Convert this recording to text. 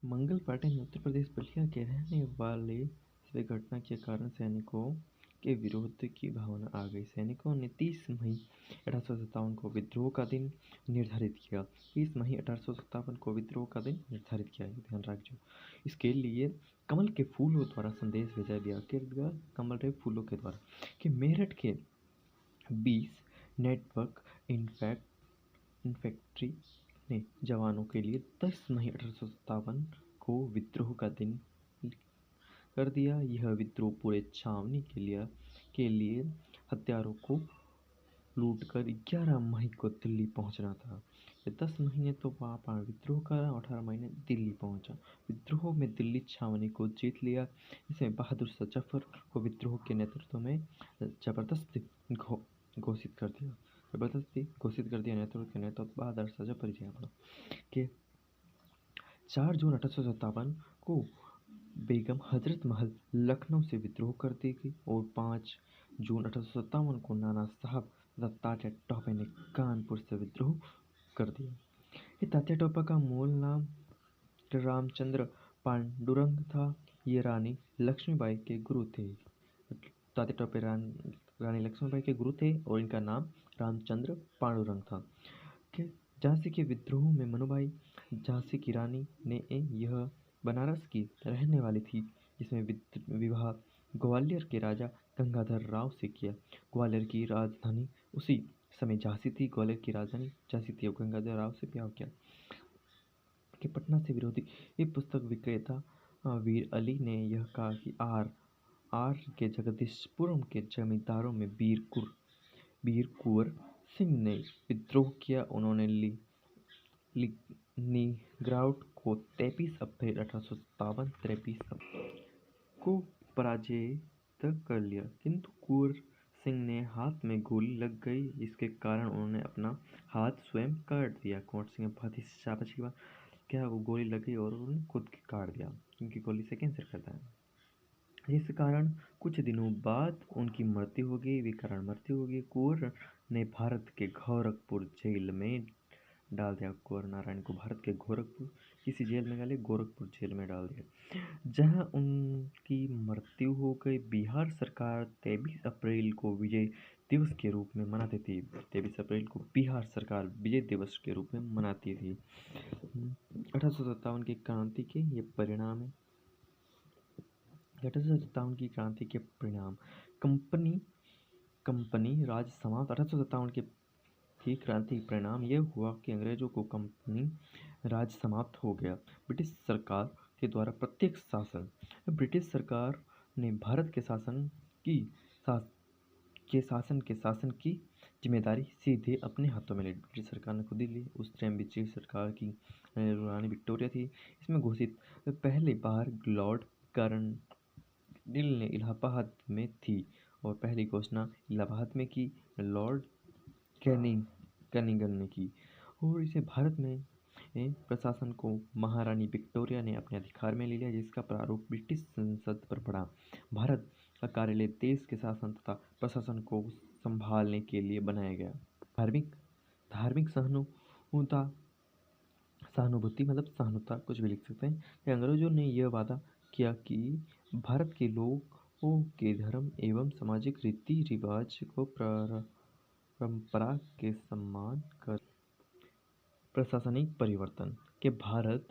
मंगल पांडे ने उत्तर प्रदेश बलिया के रहने वाले इस घटना के कारण सैनिकों के विरोध की भावना आ गई। सैनिकों ने 30 मई 1857 को विद्रोह का दिन निर्धारित किया। 30 मई 1857 को विद्रोह का दिन निर्धारित किया, ध्यान रखिए। इसके लिए कमल के फूलों द्वारा संदेश भेजा गया, कमल के फूलों के द्वारा कि मेरठ के 20 नेटवर्क इन्फेंट्री ने जवानों के लिए 10 मई 1857 को विद्रोह का दिन कर दिया। यह विद्रोह पूरे छावनी के लिए हथियारों को लूटकर 11 मई को दिल्ली पहुंचना था। 10 महीने तो वहाँ विद्रोह करा, 18 महीने दिल्ली पहुंचा। विद्रोह में दिल्ली छावनी को जीत लिया। इसमें बहादुर शाह जफर को विद्रोह के नेतृत्व में जबरदस्ती घोषित कर दिया नेतृत्व के नेतृत्व बहादुर शाह जफर के 4 जून 1857 को बेगम हजरत महल लखनऊ से विद्रोह कर दी गई और 5 जून 1857 को नाना साहब तथा तात्या टोपे ने कानपुर से विद्रोह कर दिया। ये तात्या टोपे का मूल नाम रामचंद्र पांडुरंग था। ये रानी लक्ष्मीबाई के गुरु थे। तात्या टोपे रानी लक्ष्मीबाई के गुरु थे और इनका नाम रामचंद्र पांडुरंग था। झांसी के विद्रोह में मनुबाई झांसी की रानी ने यह बनारस की रहने वाली थी। इसमें विवाह ग्वालियर के राजा गंगाधर राव से किया। ग्वालियर की राजधानी उसी समय झांसी थी। ग्वालियर की राजधानी झांसी थी और गंगाधर राव से ब्याह किया कि पटना से विरोधी। ये पुस्तक विक्रेता वीर अली ने यह कहा कि आर के जगदीशपुरम के जमींदारों में वीर कुंवर सिंह ने विद्रोह किया। उन्होंने नीग्राउट को 23 अप्रैल 1857 को पराजित कर लिया, किंतु कुंवर सिंह ने हाथ में गोली लग गई, जिसके कारण उन्होंने अपना हाथ स्वयं काट दिया। कुंवर सिंह बहुत ही शाबाश की बात, क्या वो गोली लग गई और उन्होंने खुद की काट दिया, क्योंकि गोली से कैंसर करता है। इस कारण कुछ दिनों बाद उनकी मृत्यु हो गई। कुंवर ने भारत के गोरखपुर जेल में डाल दिया। कुंवर नारायण को भारत के किसी जेल में डाले, गोरखपुर जेल में डाल दिया, जहां उनकी मृत्यु हो गई। बिहार सरकार 23 अप्रैल को विजय दिवस के रूप में मनाती थी। 23 अप्रैल को बिहार सरकार विजय दिवस के रूप में मनाती थी। 1857 की क्रांति के ये परिणाम है। 1857 की क्रांति के परिणाम, कंपनी राज समाप्त। 1857 की क्रांति परिणाम यह हुआ कि अंग्रेजों को कंपनी राज समाप्त हो गया। ब्रिटिश सरकार के द्वारा प्रत्यक्ष शासन। ब्रिटिश सरकार ने भारत के शासन की जिम्मेदारी सीधे अपने हाथों में ली। ब्रिटिश सरकार ने खुद ही ली। उस टाइम ब्रिटिश सरकार की रानी विक्टोरिया थी। इसमें घोषित पहली बार लॉर्ड कार्नवालिस ने इलाहाबाद में थी और पहली घोषणा इलाहाबाद में की लॉर्ड कैनिंगन ने की। और इसे भारत में प्रशासन को महारानी विक्टोरिया ने अपने अधिकार में ले लिया, जिसका प्रारूप ब्रिटिश संसद पर पड़ा। भारत का कार्यालय देश के शासन तथा प्रशासन को संभालने के लिए बनाया गया। धार्मिक सहानुभूति मतलब सहानुता, कुछ भी लिख सकते हैं कि अंग्रेजों ने यह वादा किया कि भारत के लोगों के धर्म एवं सामाजिक रीति रिवाज को परंपरा के सम्मान कर। प्रशासनिक परिवर्तन के भारत